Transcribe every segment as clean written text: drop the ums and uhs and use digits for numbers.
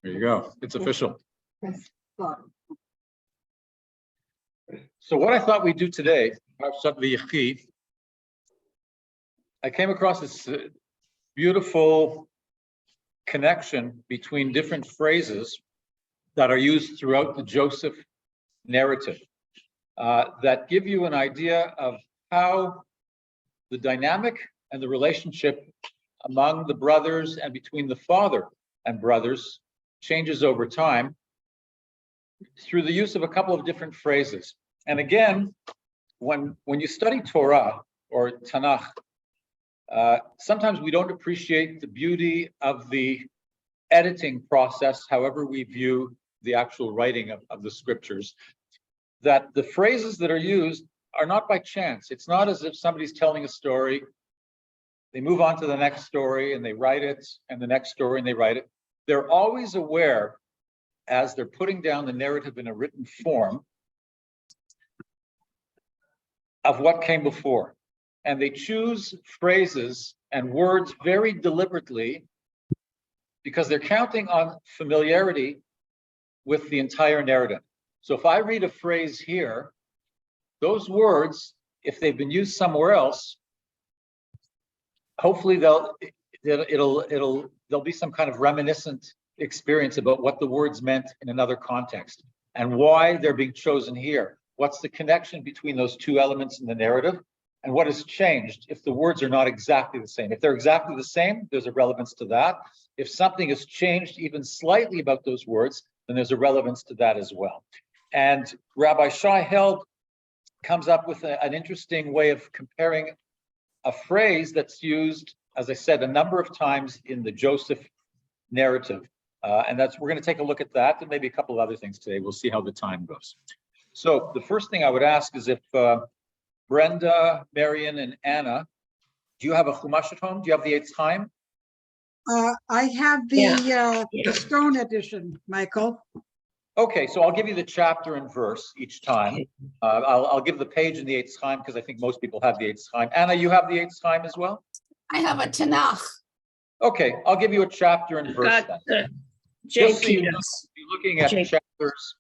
There you go. It's official. So what I thought we'd do today, I came across this beautiful connection between different phrases that are used throughout the Joseph narrative that give you an idea of how the dynamic and the relationship among the brothers and between the father and brothers changes over time through the use of a couple of different phrases. And again, when you study Torah or Tanakh, sometimes we don't appreciate the beauty of the editing process, however we view the actual writing of the scriptures, that the phrases that are used are not by chance. It's not as if somebody's telling a story, they move on to the next story and they write it, and the next story and they write it. They're always aware, as they're putting down the narrative in a written form, of what came before. And they choose phrases and words very deliberately because they're counting on familiarity with the entire narrative. So if I read a phrase here, those words, if they've been used somewhere else, hopefully there'll be some kind of reminiscent experience about what the words meant in another context and why they're being chosen here. What's the connection between those two elements in the narrative, and what has changed if the words are not exactly the same? If they're exactly the same, there's a relevance to that. If something has changed even slightly about those words, then there's a relevance to that as well. And Rabbi Shai Held comes up with an interesting way of comparing a phrase that's used, as I said, a number of times in the Joseph narrative. And we're going to take a look at that and maybe a couple of other things today. We'll see how the time goes. So the first thing I would ask is if Brenda, Marion, and Anna, do you have a Chumash at home? Do you have the Eitz Chaim? I have the Stone edition, Michael. Okay, so I'll give you the chapter and verse each time. I'll give the page in the Eitz Chaim because I think most people have the Eitz Chaim. Anna, you have the Eitz Chaim as well? I have a Tanakh. Okay, I'll give you a chapter and verse then. Just so you know, you're looking at chapters,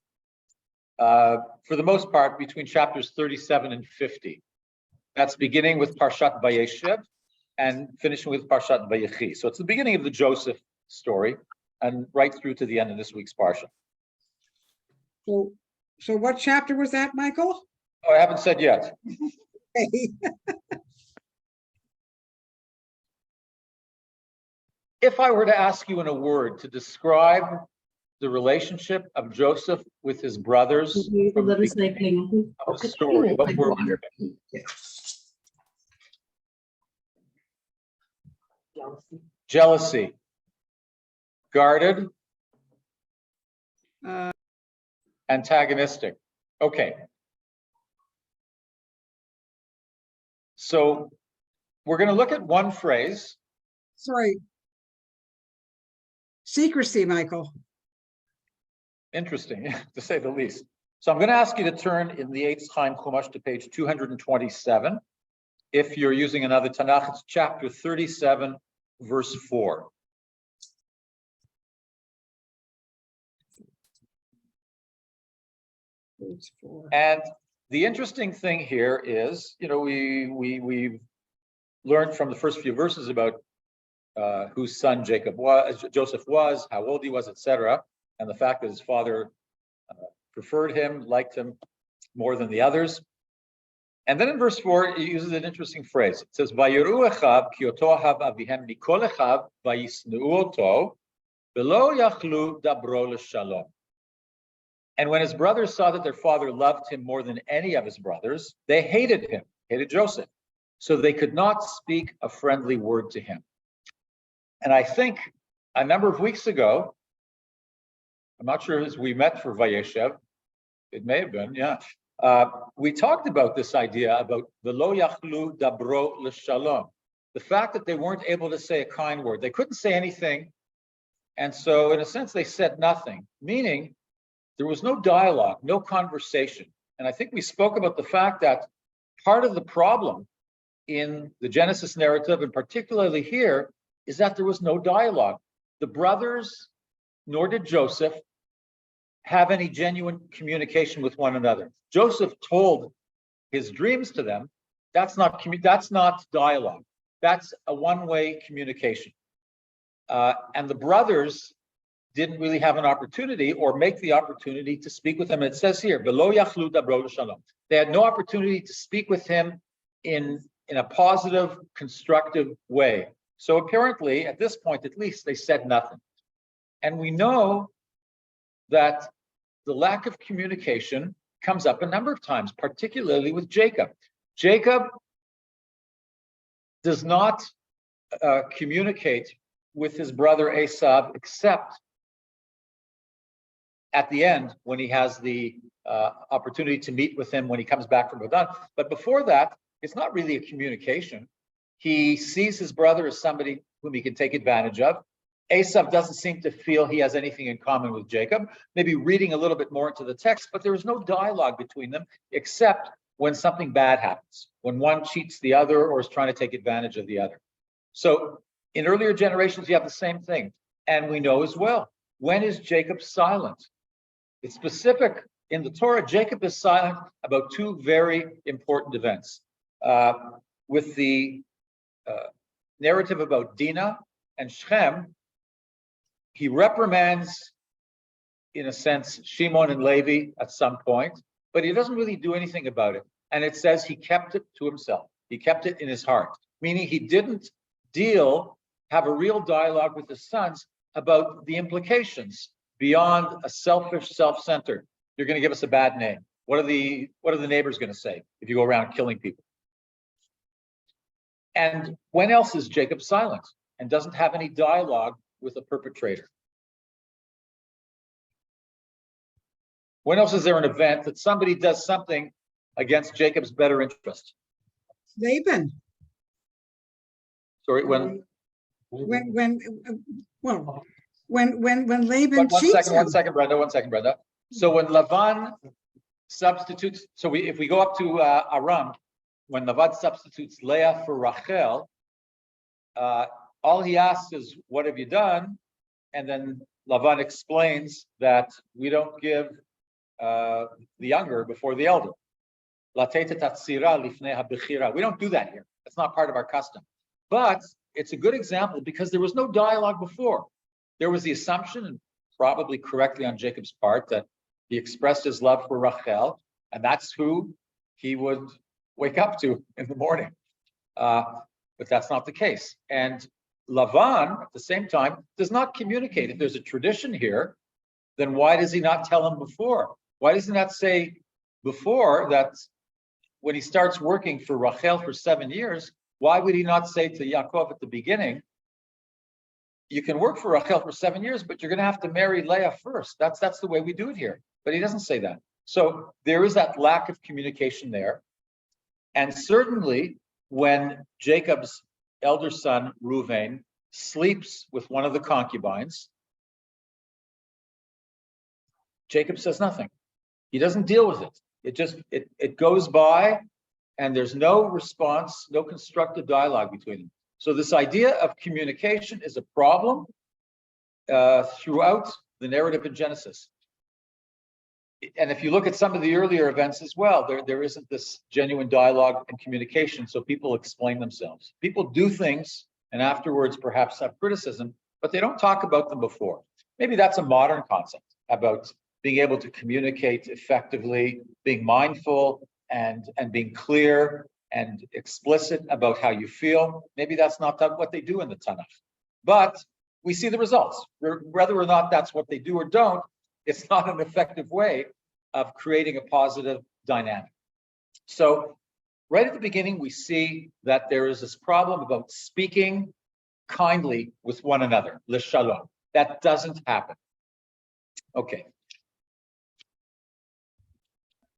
for the most part, between chapters 37 and 50. That's beginning with Parashat Vayeshev and finishing with Parashat Vayechi. So it's the beginning of the Joseph story and right through to the end of this week's Parsha. So what chapter was that, Michael? Oh, I haven't said yet. Okay. If I were to ask you in a word to describe the relationship of Joseph with his brothers from the beginning of the story, what word would you pick? Jealousy. Guarded. Antagonistic. Okay. So we're going to look at one phrase. Sorry. Secrecy, Michael. Interesting, to say the least. So I'm going to ask you to turn in the Eitz Chaim Chumash to page 227. If you're using another Tanakh, it's chapter 37, verse 4. And the interesting thing here is, we've learned from the first few verses about whose son Joseph was, how old he was, etc., and the fact that his father preferred him, liked him more than the others. And then in verse 4, he uses an interesting phrase. It says, "Vayiru echav ki oto ahav avihem mikol echav vayisneu oto, velo yachlu dabro l'shalom." And when his brothers saw that their father loved him more than any of his brothers, they hated him, hated Joseph. So they could not speak a friendly word to him. And I think a number of weeks ago, I'm not sure as we met for Vayeshev, it may have been, yeah. We talked about this idea about velo yachlu dabro l'shalom. The fact that they weren't able to say a kind word. They couldn't say anything. And so in a sense, they said nothing, meaning there was no dialogue, no conversation. And I think we spoke about the fact that part of the problem in the Genesis narrative, and particularly here, is that there was no dialogue. The brothers nor did Joseph have any genuine communication with one another. Joseph told his dreams to them. That's not dialogue. That's a one-way communication. And the brothers didn't really have an opportunity or make the opportunity to speak with him. It says here, "V'lo yachlu dabro l'shalom." They had no opportunity to speak with him in a positive, constructive way. So apparently, at this point at least, they said nothing. And we know that the lack of communication comes up a number of times, particularly with Jacob. Jacob does not communicate with his brother Esav except at the end when he has the opportunity to meet with him when he comes back from Padan. But before that, it's not really a communication. He sees his brother as somebody whom he can take advantage of. Esav doesn't seem to feel he has anything in common with Jacob, maybe reading a little bit more into the text, but there is no dialogue between them except when something bad happens, when one cheats the other or is trying to take advantage of the other. So in earlier generations, you have the same thing. And we know as well, when is Jacob silent? It's specific in the Torah. Jacob is silent about two very important events. With the narrative about Dinah and Shechem, he reprimands, in a sense, Shimon and Levi at some point, but he doesn't really do anything about it. And it says he kept it to himself. He kept it in his heart, meaning he didn't have a real dialogue with his sons about the implications beyond a selfish, self-centered. You're going to give us a bad name. What are the neighbors going to say if you go around killing people? And when else is Jacob silent and doesn't have any dialogue with a perpetrator? When else is there an event that somebody does something against Jacob's better interest? Laban. Sorry, when When Laban one cheats him. second, Brenda. So when Lavan substitutes, if we go up to Aram, when Lavan substitutes Leah for Rachel, all he asks is, "What have you done?" And then Lavan explains that we don't give the younger before the elder. We don't do that here. That's not part of our custom. But it's a good example because there was no dialogue before. There was the assumption, and probably correctly on Jacob's part, that he expressed his love for Rachel, and that's who he would wake up to in the morning. But that's not the case. And Lavan, at the same time, does not communicate. If there's a tradition here, then why does he not tell him before? Why does he not say before that when he starts working for Rachel for 7 years, why would he not say to Yaakov at the beginning, you can work for Rachel for 7 years, but you're going to have to marry Leah first. That's the way we do it here. But he doesn't say that. So there is that lack of communication there. And certainly when Jacob's elder son, Reuven, sleeps with one of the concubines, Jacob says nothing. He doesn't deal with it. It goes by, and there's no response, no constructive dialogue between them. So this idea of communication is a problem throughout the narrative in Genesis. And if you look at some of the earlier events as well, there isn't this genuine dialogue and communication, so people explain themselves. People do things and afterwards perhaps have criticism, but they don't talk about them before. Maybe that's a modern concept about being able to communicate effectively, being mindful and being clear and explicit about how you feel. Maybe that's not what they do in the Tanakh. But we see the results. Whether or not that's what they do or don't, it's not an effective way of creating a positive dynamic. So right at the beginning, we see that there is this problem about speaking kindly with one another, l'shalom. That doesn't happen. Okay.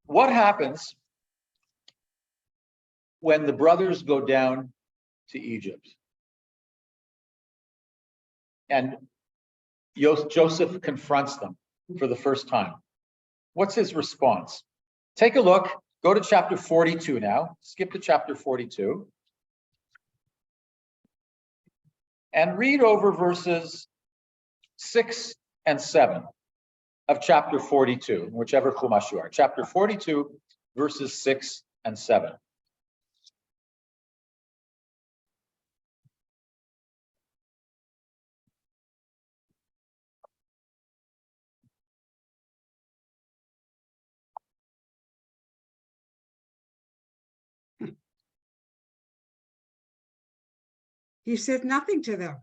What happens when the brothers go down to Egypt? And Joseph confronts them for the first time. What's his response? Take a look, go to chapter 42 now, skip to chapter 42, and read over verses 6 and 7 of chapter 42, whichever Chumash you are. Chapter 42, verses 6 and 7. He said nothing to them.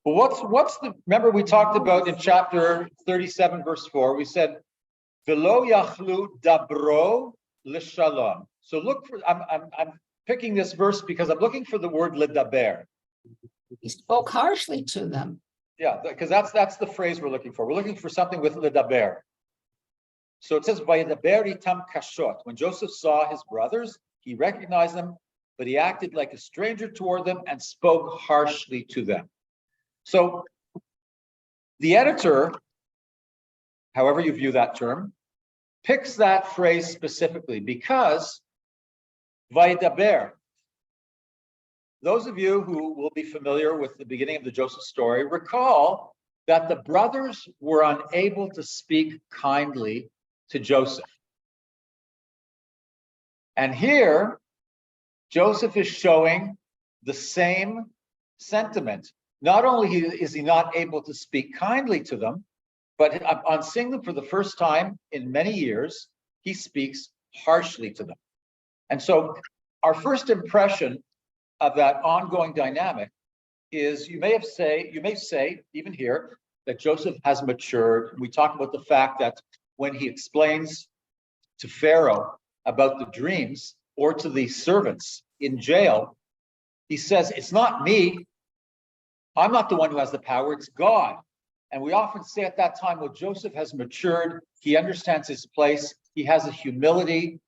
Well, what's the, remember we talked about in chapter 37, verse 4, we said, Velo yachlu dabro l'shalom. So look for, I'm picking this verse because I'm looking for the word ledaber. He spoke harshly to them. Yeah, because that's the phrase we're looking for. We're looking for something with ledaber. So it says, Vayedaber itam kashot. When Joseph saw his brothers, he recognized them, but he acted like a stranger toward them and spoke harshly to them. So the editor, however you view that term, picks that phrase specifically because Vayedaber. Those of you who will be familiar with the beginning of the Joseph story recall that the brothers were unable to speak kindly to Joseph. And here, Joseph is showing the same sentiment. Not only is he not able to speak kindly to them, but on seeing them for the first time in many years, he speaks harshly to them. And so our first impression of that ongoing dynamic is you may say, even here, that Joseph has matured. We talk about the fact that when he explains to Pharaoh about the dreams or to the servants in jail, he says, it's not me. I'm not the one who has the power, it's God. And we often say at that time, well, Joseph has matured. He understands his place. He has a humility.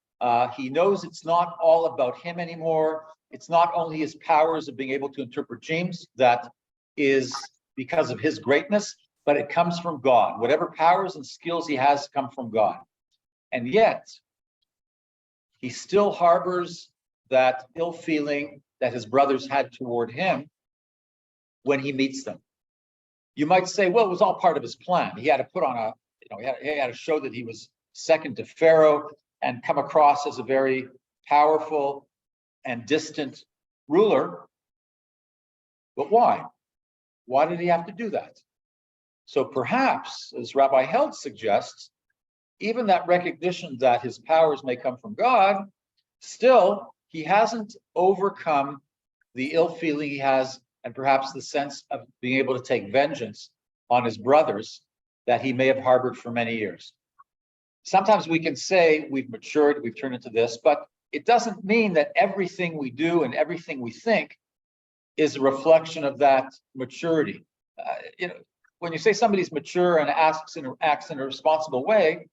He knows it's not all about him anymore. It's not only his powers of being able to interpret dreams that is because of his greatness, but it comes from God. Whatever powers and skills he has come from God. And yet, he still harbors that ill feeling that his brothers had toward him when he meets them. You might say, well, it was all part of his plan. He had to put on he had to show that he was second to Pharaoh and come across as a very powerful and distant ruler. But why? Why did he have to do that? So perhaps, as Rabbi Held suggests, even that recognition that his powers may come from God, still, he hasn't overcome the ill feeling he has and perhaps the sense of being able to take vengeance on his brothers that he may have harbored for many years. Sometimes we can say we've matured, we've turned into this, but it doesn't mean that everything we do and everything we think is a reflection of that maturity. When you say somebody's mature and acts in a responsible way,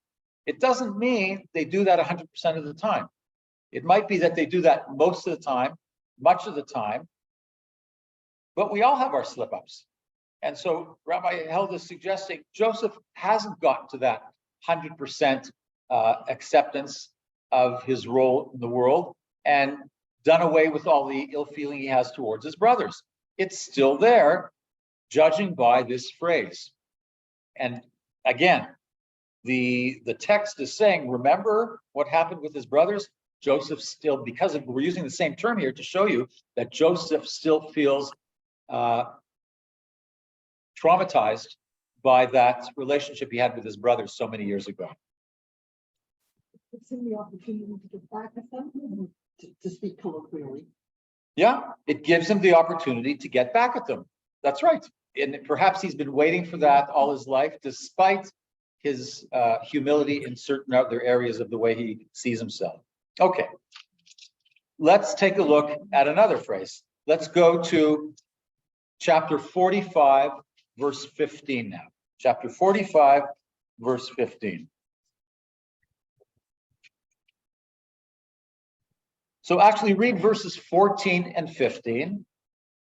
it doesn't mean they do that 100% of the time. It might be that they do that most of the time, much of the time, but we all have our slip-ups. And so Rabbi Held is suggesting Joseph hasn't gotten to that 100% acceptance of his role in the world and done away with all the ill feeling he has towards his brothers. It's still there, judging by this phrase. And again, the text is saying, remember what happened with his brothers? Joseph still, because we're using the same term here to show you that Joseph still feels traumatized by that relationship he had with his brothers so many years ago. Gives him the opportunity to get back at them, to speak colloquially. Yeah, it gives him the opportunity to get back at them. That's right. And perhaps he's been waiting for that all his life, despite his humility in certain other areas of the way he sees himself. Okay, let's take a look at another phrase. Let's go to chapter 45, verse 15 now. Chapter 45, verse 15. So actually read verses 14 and 15.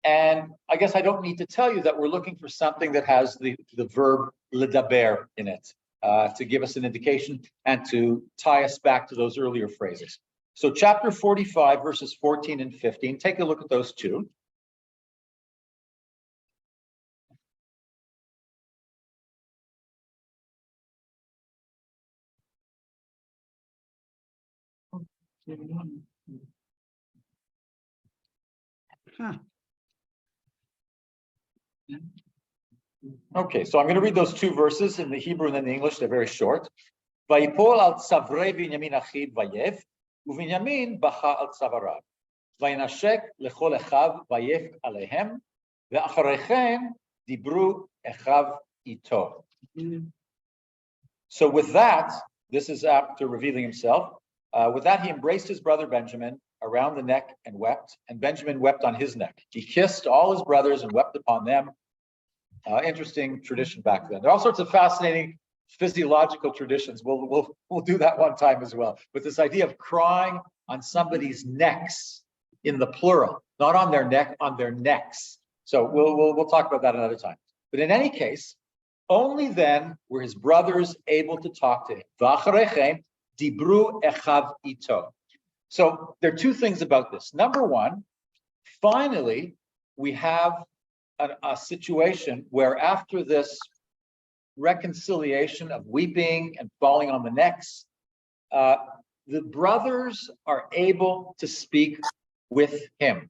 And I guess I don't need to tell you that we're looking for something that has the verb ledaber in it to give us an indication and to tie us back to those earlier phrases. So chapter 45, verses 14 and 15, take a look at those two. Huh. Okay, so I'm going to read those two verses in the Hebrew and then the English. They're very short. Vayipol al tzavrei Binyamin achiv vayev, uVinyamin bacha al tzavarav. Vayinashek lechol echav vayef alehem, ve'acharechen dibru echav ito. So with that, this is after revealing himself. With that, he embraced his brother Benjamin around the neck and wept, and Benjamin wept on his neck. He kissed all his brothers and wept upon them. Interesting tradition back then. There are all sorts of fascinating physiological traditions. We'll do that one time as well. But this idea of crying on somebody's necks in the plural, not on their neck, on their necks. So we'll talk about that another time. But in any case, only then were his brothers able to talk to him. V'acharechem dibru echav ito. So there are two things about this. Number one, finally, we have a situation where after this reconciliation of weeping and falling on the necks, the brothers are able to speak with him.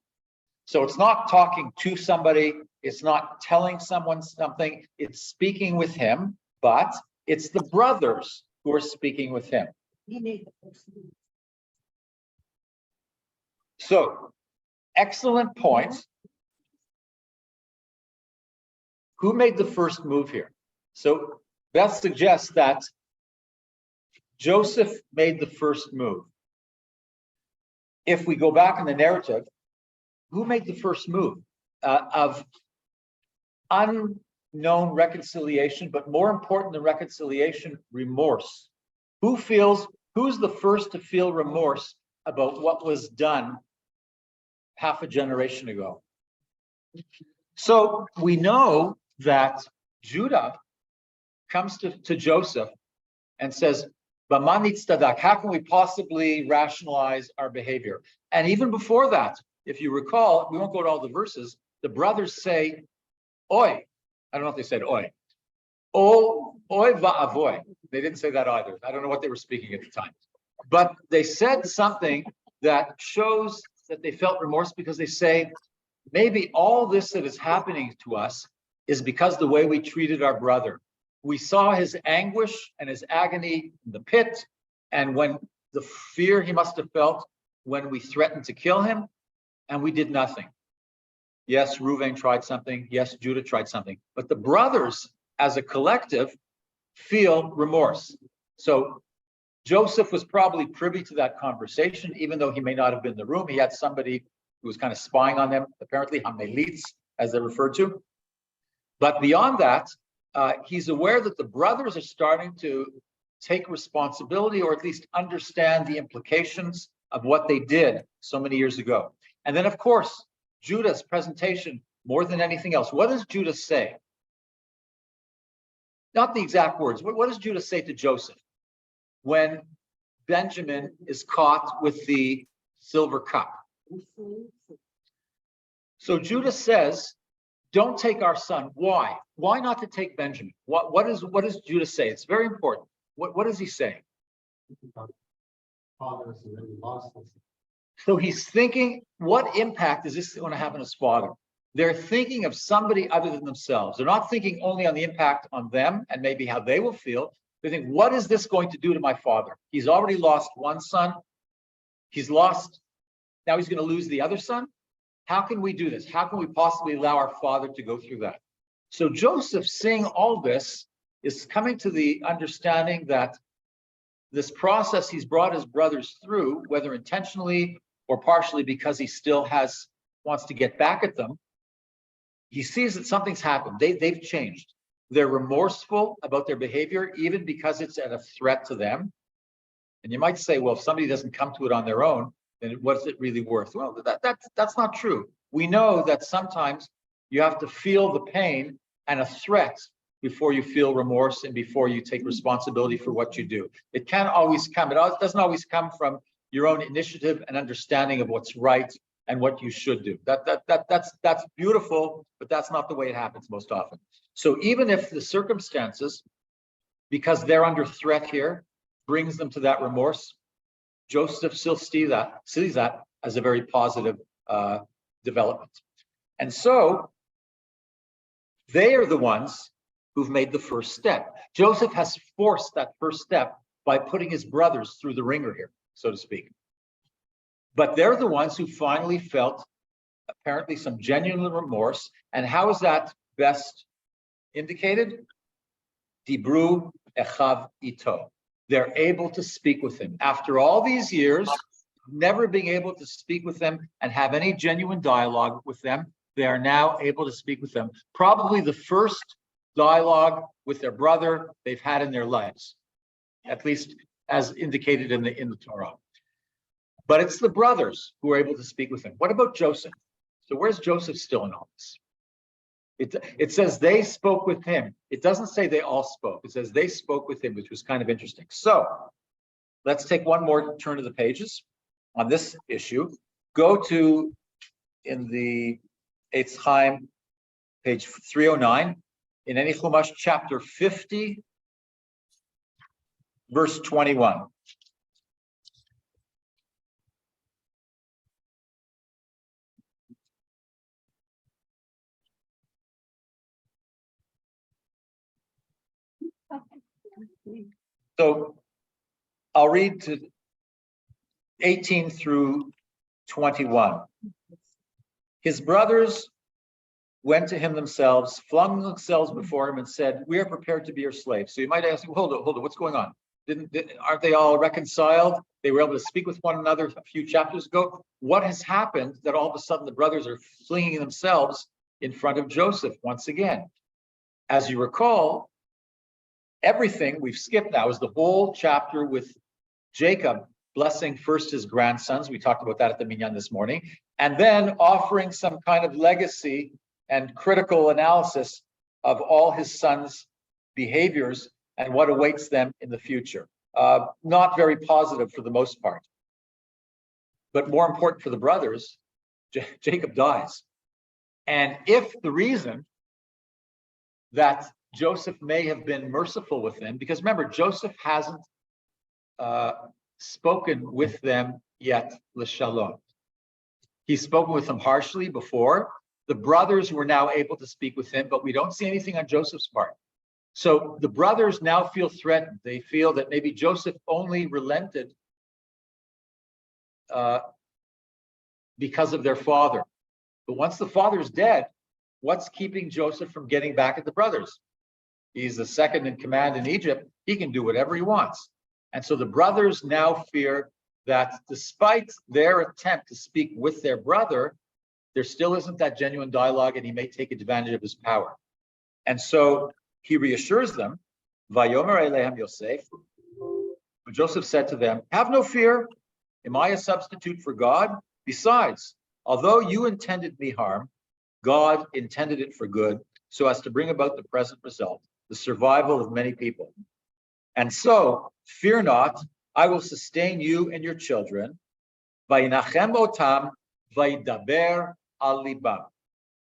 So it's not talking to somebody, it's not telling someone something, it's speaking with him, but it's the brothers who are speaking with him. He made the first move. So, excellent point. Who made the first move here? So Beth suggests that Joseph made the first move. If we go back in the narrative, who made the first move of unknown reconciliation, but more important than reconciliation, remorse? Who's the first to feel remorse about what was done half a generation ago? So we know that Judah comes to Joseph and says, how can we possibly rationalize our behavior? And even before that, if you recall, we won't go to all the verses, the brothers say, oi. I don't know if they said oi. Oi va'avoy. They didn't say that either. I don't know what they were speaking at the time. But they said something that shows that they felt remorse, because they say, maybe all this that is happening to us is because the way we treated our brother. We saw his anguish and his agony in the pit, and when the fear he must have felt when we threatened to kill him, and we did nothing. Yes, Reuven tried something. Yes, Judah tried something. But the brothers, as a collective, feel remorse. So Joseph was probably privy to that conversation, even though he may not have been in the room. He had somebody who was kind of spying on them, apparently Hamelitz, as they're referred to. But beyond that, he's aware that the brothers are starting to take responsibility, or at least understand the implications of what they did so many years ago. And then, of course, Judah's presentation, more than anything else. What does Judah say? Not the exact words. What does Judah say to Joseph when Benjamin is caught with the silver cup? So Judah says, don't take our son. Why? Why not to take Benjamin? What does Judah say? It's very important. What does he say? So he's thinking, what impact is this going to have on his father? They're thinking of somebody other than themselves. They're not thinking only on the impact on them and maybe how they will feel. They think, what is this going to do to my father? He's already lost one son. Now he's going to lose the other son. How can we do this? How can we possibly allow our father to go through that? So Joseph, seeing all this, is coming to the understanding that this process he's brought his brothers through, whether intentionally or partially because he still wants to get back at them, he sees that something's happened. They've changed. They're remorseful about their behavior, even because it's at a threat to them. And you might say, well, if somebody doesn't come to it on their own, then what's it really worth? Well, that's not true. We know that sometimes you have to feel the pain and a threat before you feel remorse and before you take responsibility for what you do. It can't always come. It doesn't always come from your own initiative and understanding of what's right and what you should do. That's beautiful, but that's not the way it happens most often. So even if the circumstances, because they're under threat here, brings them to that remorse, Joseph still sees that as a very positive development. And so they are the ones who've made the first step. Joseph has forced that first step by putting his brothers through the ringer here, so to speak. But they're the ones who finally felt apparently some genuine remorse. And how is that best indicated? Dibru echav ito. They're able to speak with him. After all these years, never being able to speak with them and have any genuine dialogue with them, they are now able to speak with them. Probably the first dialogue with their brother they've had in their lives, at least as indicated in the Torah. But it's the brothers who are able to speak with him. What about Joseph? So where's Joseph still in all this? It says they spoke with him. It doesn't say they all spoke. It says they spoke with him, which was kind of interesting. So let's take one more turn of the pages on this issue. Go to, in the Eitz Chaim, page 309, in any Chumash, chapter 50, verse 21. So I'll read to 18 through 21. His brothers went to him themselves, flung themselves before him and said, "We are prepared to be your slaves." So you might ask, hold it, what's going on? Aren't they all reconciled? They were able to speak with one another a few chapters ago. What has happened that all of a sudden the brothers are flinging themselves in front of Joseph once again? As you recall, everything we've skipped now is the whole chapter with Jacob blessing first his grandsons. We talked about that at the Minyan this morning, and then offering some kind of legacy and critical analysis of all his sons' behaviors and what awaits them in the future. Not very positive for the most part. But more important for the brothers, Jacob dies. And if the reason that Joseph may have been merciful with them, because remember, Joseph hasn't spoken with them yet, l'shalom. He's spoken with them harshly before. The brothers were now able to speak with him, but we don't see anything on Joseph's part. So the brothers now feel threatened. They feel that maybe Joseph only relented because of their father. But once the father's dead, what's keeping Joseph from getting back at the brothers? He's the second in command in Egypt. He can do whatever he wants. And so the brothers now fear that despite their attempt to speak with their brother, there still isn't that genuine dialogue, and he may take advantage of his power. And so he reassures them, Vayomer Elehem Yosef. But Joseph said to them, "Have no fear. Am I a substitute for God? Besides, although you intended me harm, God intended it for good, so as to bring about the present result, the survival of many people. And so, fear not, I will sustain you and your children. Vayinachem otam, vayidaber al libam.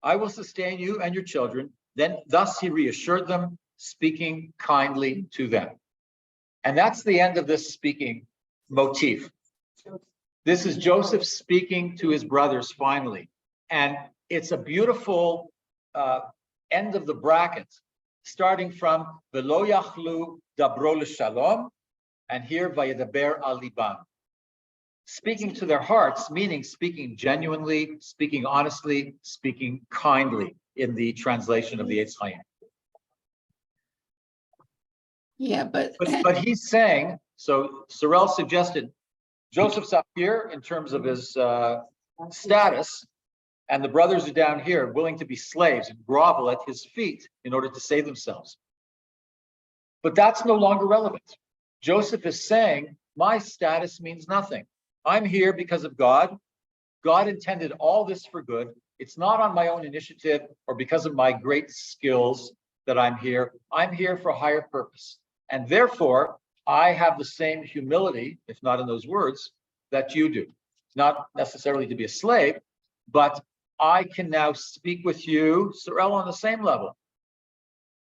I will sustain you and your children." Then, thus he reassured them, speaking kindly to them. And that's the end of this speaking motif. This is Joseph speaking to his brothers finally. And it's a beautiful end of the bracket, starting from Velo yachlu dabro l'shalom, and here vayedaber al libam. Speaking to their hearts, meaning speaking genuinely, speaking honestly, speaking kindly in the translation of the Eitz Chaim. Yeah, but But he's saying, so Sorel suggested, Joseph's up here in terms of his status, and the brothers are down here willing to be slaves and grovel at his feet in order to save themselves. But that's no longer relevant. Joseph is saying, my status means nothing. I'm here because of God. God intended all this for good. It's not on my own initiative or because of my great skills that I'm here. I'm here for a higher purpose. And therefore, I have the same humility, if not in those words, that you do. Not necessarily to be a slave, but I can now speak with you, Sorel, on the same level.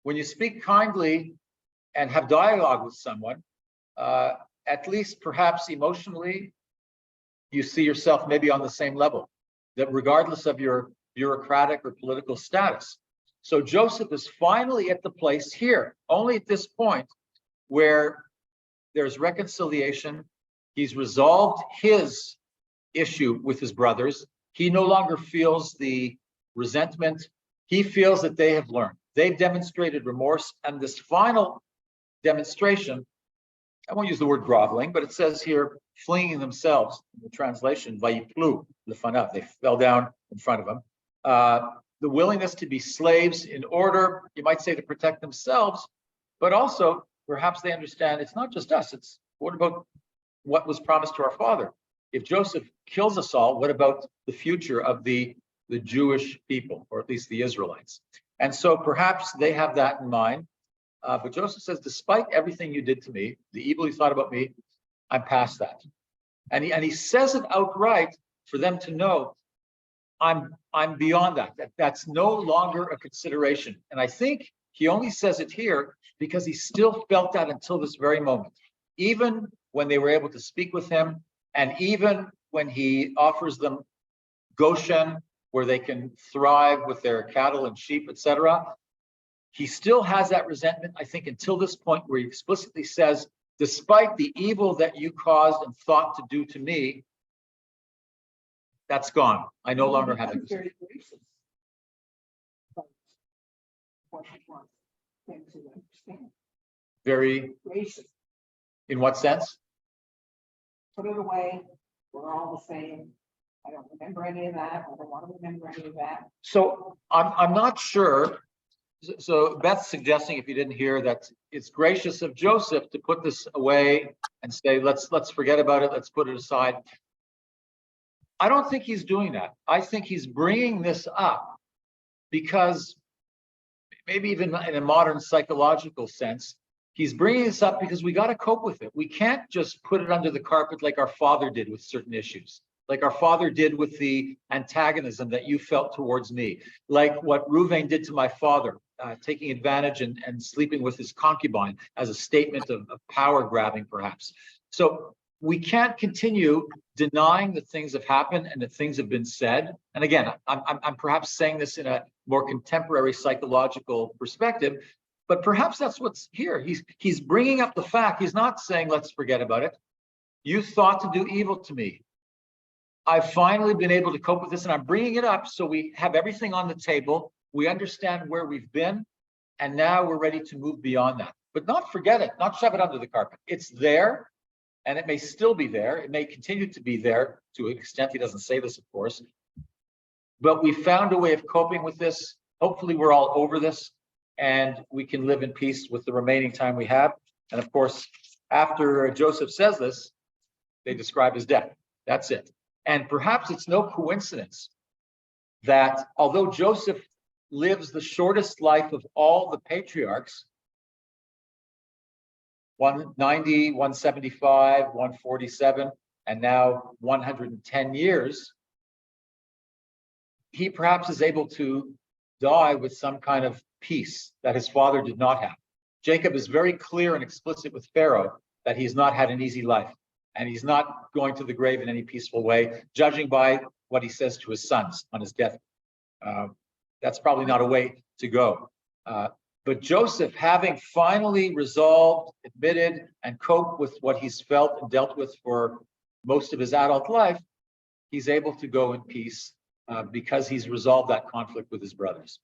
When you speak kindly and have dialogue with someone, at least perhaps emotionally, you see yourself maybe on the same level, that regardless of your bureaucratic or political status. So Joseph is finally at the place here, only at this point, where there's reconciliation. He's resolved his issue with his brothers. He no longer feels the resentment. He feels that they have learned. They've demonstrated remorse. And this final demonstration, I won't use the word groveling, but it says here, flinging themselves, in the translation, vayiplu lefanav, they fell down in front of him. The willingness to be slaves in order, you might say, to protect themselves, but also perhaps they understand it's not just us, it's what about what was promised to our father? If Joseph kills us all, what about the future of the Jewish people, or at least the Israelites? And so perhaps they have that in mind. But Joseph says, despite everything you did to me, the evil you thought about me, I'm past that. And he says it outright for them to know, I'm beyond that. That's no longer a consideration. And I think he only says it here because he still felt that until this very moment. Even when they were able to speak with him, and even when he offers them Goshen, where they can thrive with their cattle and sheep, etc., he still has that resentment, I think, until this point where he explicitly says, despite the evil that you caused and thought to do to me, that's gone. I no longer have it. Very gracious. But what he wants them to understand. Very, Gracious, in what sense? put it away, we're all the same. I don't remember any of that, I don't want to remember any of that. So I'm not sure. So Beth's suggesting, if you didn't hear, that it's gracious of Joseph to put this away and say, let's forget about it, let's put it aside. I don't think he's doing that. I think he's bringing this up because maybe even in a modern psychological sense, he's bringing this up because we got to cope with it. We can't just put it under the carpet like our father did with certain issues, like our father did with the antagonism that you felt towards me, like what Reuven did to my father, taking advantage and sleeping with his concubine as a statement of power grabbing, perhaps. So we can't continue denying that things have happened and that things have been said. And again, I'm perhaps saying this in a more contemporary psychological perspective, but perhaps that's what's here. He's bringing up the fact. He's not saying, let's forget about it. You thought to do evil to me. I've finally been able to cope with this, and I'm bringing it up so we have everything on the table. We understand where we've been, and now we're ready to move beyond that. But not forget it, not shove it under the carpet. It's there, and it may still be there. It may continue to be there to an extent. He doesn't say this, of course. But we found a way of coping with this. Hopefully, we're all over this, and we can live in peace with the remaining time we have. And of course, after Joseph says this, they describe his death. That's it. And perhaps it's no coincidence that although Joseph lives the shortest life of all the patriarchs, 190, 175, 147, and now 110 years, he perhaps is able to die with some kind of peace that his father did not have. Jacob is very clear and explicit with Pharaoh that he's not had an easy life, and he's not going to the grave in any peaceful way, judging by what he says to his sons on his death. That's probably not a way to go. But Joseph, having finally resolved, admitted, and coped with what he's felt and dealt with for most of his adult life, he's able to go in peace because he's resolved that conflict with his brothers.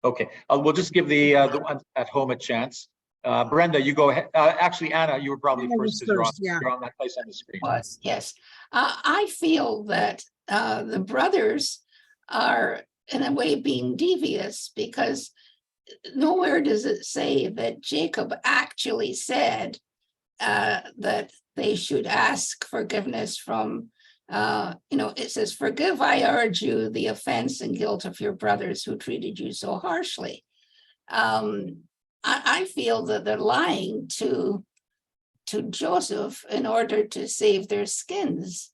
Okay, we'll just give the ones at home a chance. Brenda, you go ahead. Actually, Anna, you were probably Anna was first because first, yeah. you're on that place on the screen. Was, yes. I feel that the brothers are in a way being devious, because nowhere does it say that Jacob actually said that they should ask forgiveness from, it says, forgive, I urge you, the offense and guilt of your brothers who treated you so harshly. I feel that they're lying to Joseph in order to save their skins.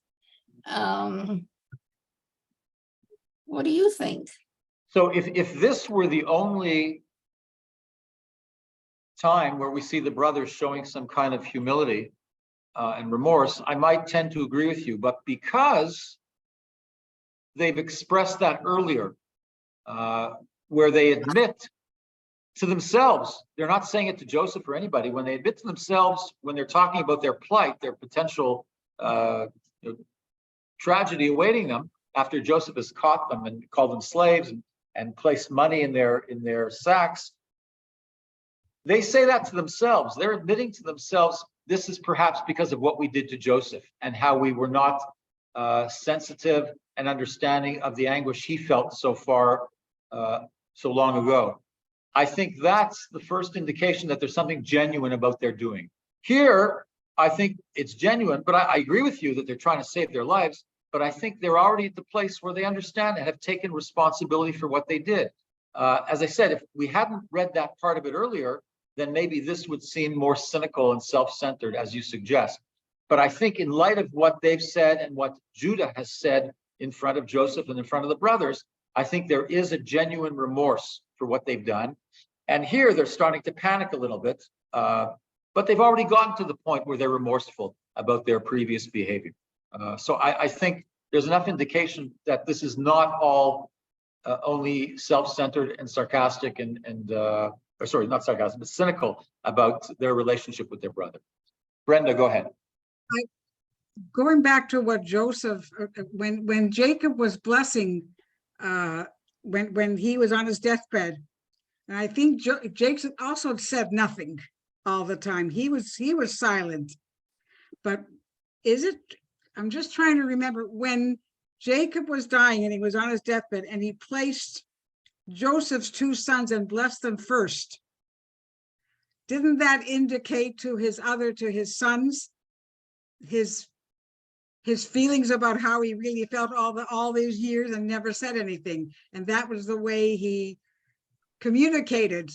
What do you think? So if this were the only time where we see the brothers showing some kind of humility, and remorse, I might tend to agree with you, but because they've expressed that earlier, where they admit to themselves, they're not saying it to Joseph or anybody, when they admit to themselves, when they're talking about their plight, their potential tragedy awaiting them after Joseph has caught them and called them slaves and placed money in their sacks, they say that to themselves. They're admitting to themselves, this is perhaps because of what we did to Joseph and how we were not sensitive and understanding of the anguish he felt so long ago. I think that's the first indication that there's something genuine about their doing. Here, I think it's genuine, but I agree with you that they're trying to save their lives, but I think they're already at the place where they understand and have taken responsibility for what they did. As I said, if we hadn't read that part of it earlier, then maybe this would seem more cynical and self-centered, as you suggest. But I think in light of what they've said and what Judah has said in front of Joseph and in front of the brothers, I think there is a genuine remorse for what they've done. And here they're starting to panic a little bit, but they've already gotten to the point where they're remorseful about their previous behavior. So I think there's enough indication that this is not all only self-centered and sarcastic or sorry, not sarcastic, but cynical about their relationship with their brother. Brenda, go ahead. Going back to what Joseph, when Jacob was blessing, when he was on his deathbed, and I think Jacob also said nothing all the time. He was silent. But is it? I'm just trying to remember when Jacob was dying and he was on his deathbed and he placed Joseph's two sons and blessed them first. Didn't that indicate to his sons, his feelings about how he really felt all these years and never said anything? And that was the way he communicated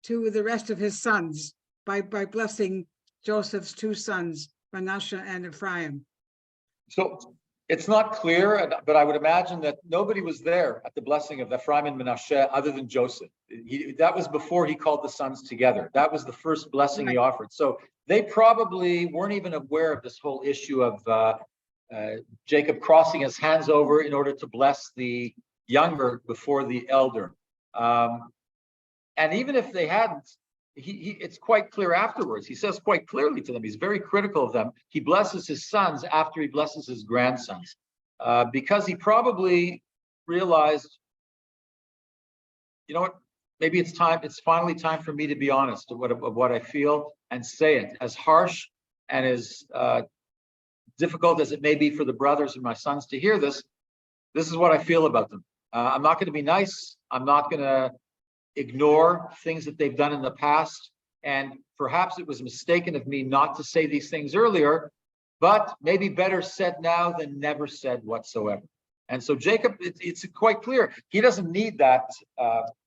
to the rest of his sons by blessing Joseph's two sons, Manasseh and Ephraim. So it's not clear, but I would imagine that nobody was there at the blessing of Ephraim and Manasseh other than Joseph. That was before he called the sons together. That was the first blessing he offered. So they probably weren't even aware of this whole issue of Jacob crossing his hands over in order to bless the younger before the elder. And even if they hadn't, it's quite clear afterwards. He says quite clearly to them, he's very critical of them. He blesses his sons after he blesses his grandsons, because he probably realized, you know what, maybe it's finally time for me to be honest of what I feel and say it. As harsh and as difficult as it may be for the brothers and my sons to hear this is what I feel about them. I'm not going to be nice. I'm not going to ignore things that they've done in the past. And perhaps it was mistaken of me not to say these things earlier, but maybe better said now than never said whatsoever. And so Jacob, it's quite clear. He doesn't need that.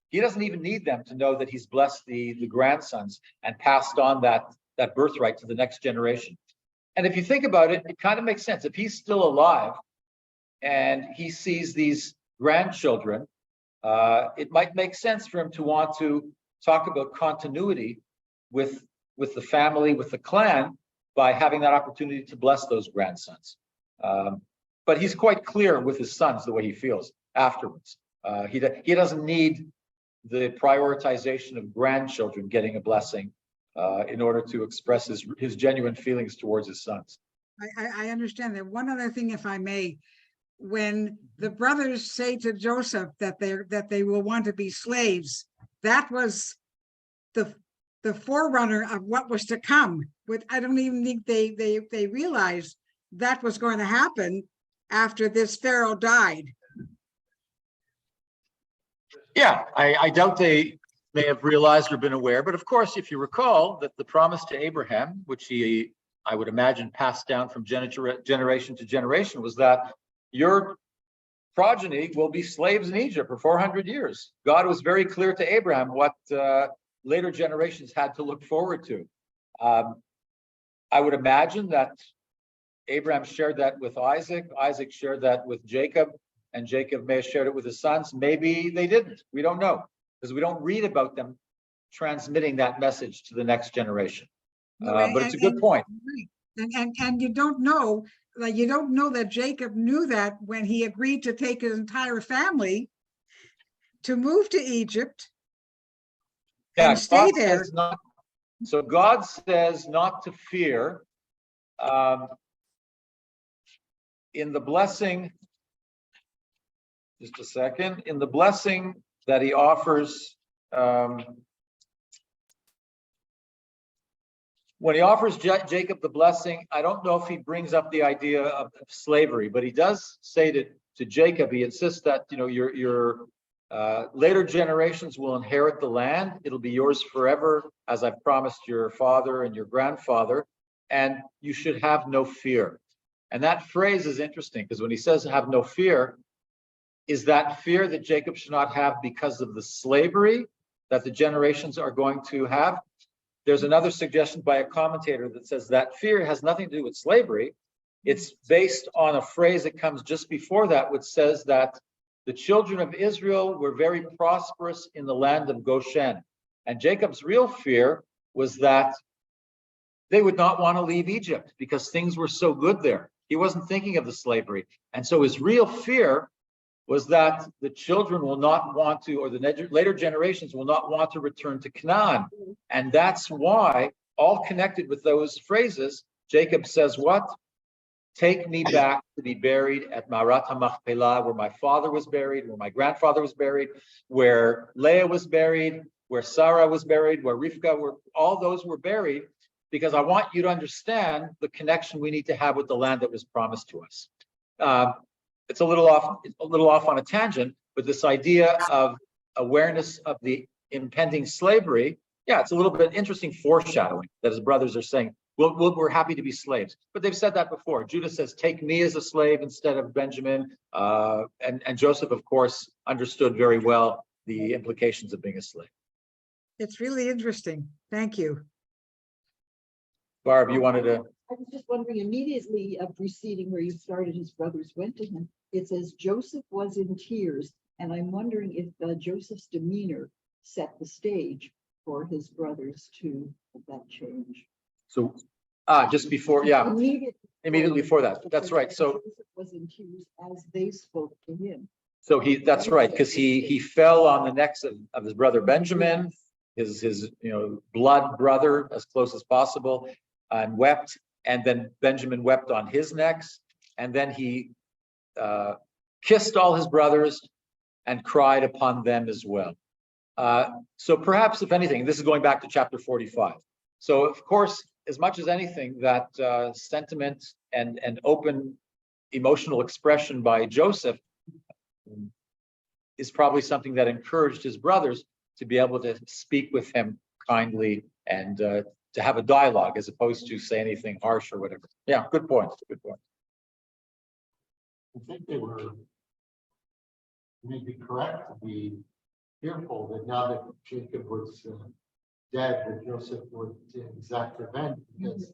He doesn't even need them to know that he's blessed the grandsons and passed on that birthright to the next generation. And if you think about it, it kind of makes sense. If he's still alive and he sees these grandchildren, it might make sense for him to want to talk about continuity with the family, with the clan, by having that opportunity to bless those grandsons. But he's quite clear with his sons the way he feels afterwards. He doesn't need the prioritization of grandchildren getting a blessing in order to express his genuine feelings towards his sons. I understand that. One other thing, if I may. When the brothers say to Joseph that they will want to be slaves, that was the forerunner of what was to come. But I don't even think they realized that was going to happen after this Pharaoh died. Yeah, I doubt they may have realized or been aware, but of course, if you recall that the promise to Abraham, which he, I would imagine, passed down from generation to generation, was that your progeny will be slaves in Egypt for 400 years. God was very clear to Abraham what later generations had to look forward to. I would imagine that Abraham shared that with Isaac. Isaac shared that with Jacob, and Jacob may have shared it with his sons. Maybe they didn't. We don't know, because we don't read about them transmitting that message to the next generation. But it's a good point. And you don't know, like, you don't know that Jacob knew that when he agreed to take his entire family to move to Egypt Yeah, and stay God there. says not, so God says not to fear. In the blessing, just a second, in the blessing that he offers, when he offers Jacob the blessing, I don't know if he brings up the idea of slavery, but he does say to Jacob, he insists that, you know, your later generations will inherit the land. It'll be yours forever, as I've promised your father and your grandfather, and you should have no fear. And that phrase is interesting because when he says have no fear, is that fear that Jacob should not have because of the slavery that the generations are going to have? There's another suggestion by a commentator that says that fear has nothing to do with slavery. It's based on a phrase that comes just before that, which says that the children of Israel were very prosperous in the land of Goshen. And Jacob's real fear was that they would not want to leave Egypt because things were so good there. He wasn't thinking of the slavery. And so his real fear was that the children will not want to, or the later generations will not want to return to Canaan. And that's why, all connected with those phrases, Jacob says what? Take me back to be buried at Marat HaMachpelah, where my father was buried, where my grandfather was buried, where Leah was buried, where Sarah was buried, where Rivka were, all those were buried, because I want you to understand the connection we need to have with the land that was promised to us. It's a little off on a tangent, but this idea of awareness of the impending slavery, yeah, it's a little bit interesting foreshadowing that his brothers are saying, we're happy to be slaves. But they've said that before. Judah says, take me as a slave instead of Benjamin. And Joseph, of course, understood very well the implications of being a slave. It's really interesting. Thank you. Barb, you wanted to? I was just wondering, immediately preceding where you started, his brothers went to him. It says Joseph was in tears, and I'm wondering if Joseph's demeanor set the stage for his brothers to that change. So, just before, yeah, immediately before that. That's right. So Joseph was in tears as they spoke to him. So that's right, because he fell on the necks of his brother Benjamin, his blood brother, as close as possible, and wept. And then Benjamin wept on his necks, and then he kissed all his brothers and cried upon them as well. So perhaps, if anything, this is going back to chapter 45. So of course, as much as anything, that sentiment and open emotional expression by Joseph is probably something that encouraged his brothers to be able to speak with him kindly and to have a dialogue as opposed to say anything harsh or whatever. Yeah, good point. Good point. I think they were maybe correct to be fearful that now that Jacob was dead, that Joseph would exact revenge. Because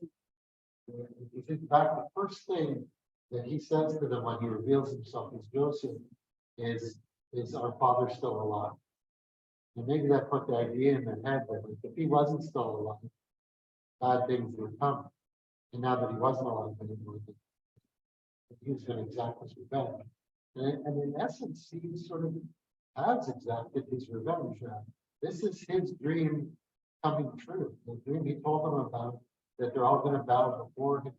if you think back, the first thing that he says to them when he reveals himself as Joseph is our father still alive? And maybe that put the idea in their head that if he wasn't still alive, bad things would come. And now that he wasn't alive anymore, he was going to exact his revenge. And in essence, he sort of has exacted his revenge. This is his dream coming true. The dream he told them about, that they're all going to bow before him.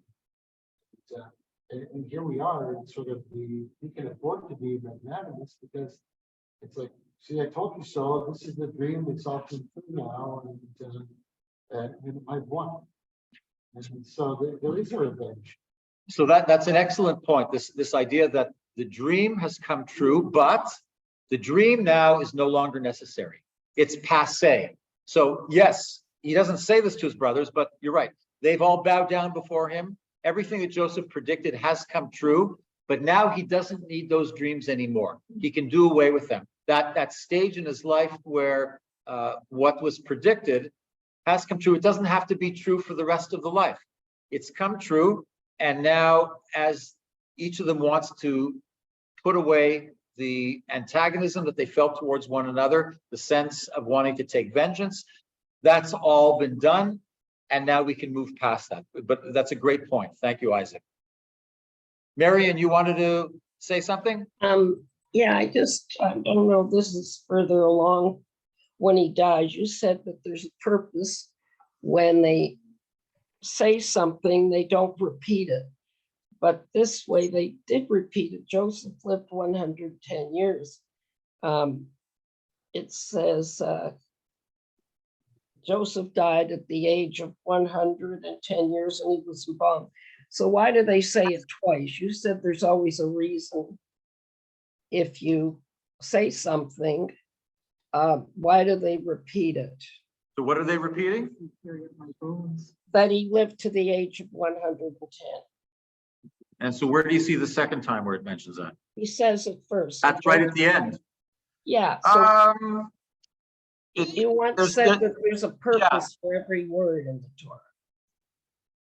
And here we are, and sort of we can afford to be magnanimous because it's like, see, I told you so. This is the dream. It's all come true now, and I've won. And so there is a revenge. So that's an excellent point. This idea that the dream has come true, but the dream now is no longer necessary. It's passé. So yes, he doesn't say this to his brothers, but you're right. They've all bowed down before him. Everything that Joseph predicted has come true, but now he doesn't need those dreams anymore. He can do away with them. That stage in his life where what was predicted has come true. It doesn't have to be true for the rest of the life. It's come true. And now, as each of them wants to put away the antagonism that they felt towards one another, the sense of wanting to take vengeance, that's all been done. and now we can move past that. But that's a great point. Thank you, Isaac. Marion, you wanted to say something? Yeah, I don't know, this is further along. When he dies, you said that there's a purpose when they say something, they don't repeat it. But this way they did repeat it. Joseph lived 110 years. It says Joseph died at the age of 110 years and he was embalmed. So why do they say it twice? You said there's always a reason. If you say something, why do they repeat it? So what are they repeating? That he lived to the age of 110. And so where do you see the second time where it mentions that? He says it first. That's right at the end. Yeah, so It- you once there's- said that there's a purpose for every word in the Torah.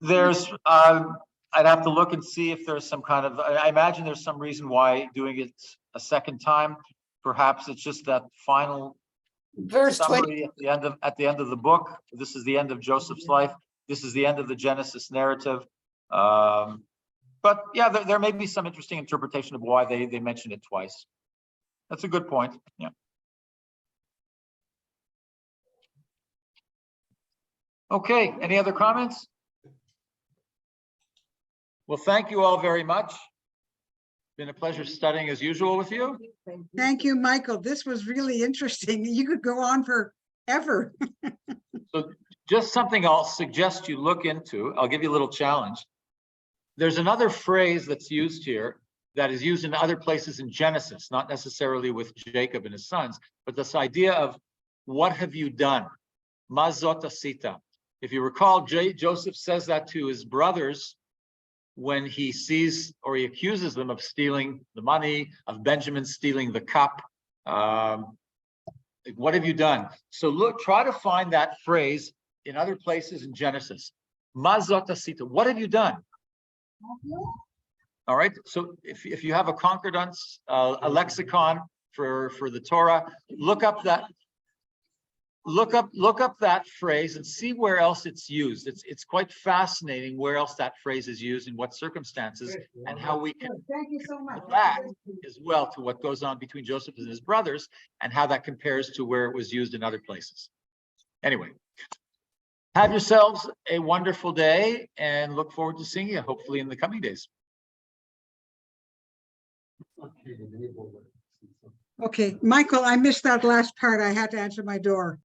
There's, I'd have to look and see if there's some kind of, I imagine there's some reason why doing it a second time. Perhaps it's just that final Verse 20, summary at the end of the book. This is the end of Joseph's life. This is the end of the Genesis narrative. But yeah, there may be some interesting interpretation of why they mentioned it twice. That's a good point. Yeah. Okay, any other comments? Well, thank you all very much. Been a pleasure studying as usual with you. Thank you, Michael. This was really interesting. You could go on forever. So just something I'll suggest you look into. I'll give you a little challenge. There's another phrase that's used here that is used in other places in Genesis, not necessarily with Jacob and his sons, but this idea of what have you done? Mazot asita. If you recall, Joseph says that to his brothers when he sees or he accuses them of stealing the money, of Benjamin stealing the cup. What have you done? So look, try to find that phrase in other places in Genesis. Mazot asita. What have you done? All right. So if you have a concordance, a lexicon for the Torah, look up that phrase and see where else it's used. It's quite fascinating where else that phrase is used, in what circumstances, and how we can Thank you so much. put that as well to what goes on between Joseph and his brothers, and how that compares to where it was used in other places. Anyway, have yourselves a wonderful day and look forward to seeing you hopefully in the coming days. Okay, Michael, I missed that last part. I had to answer my door.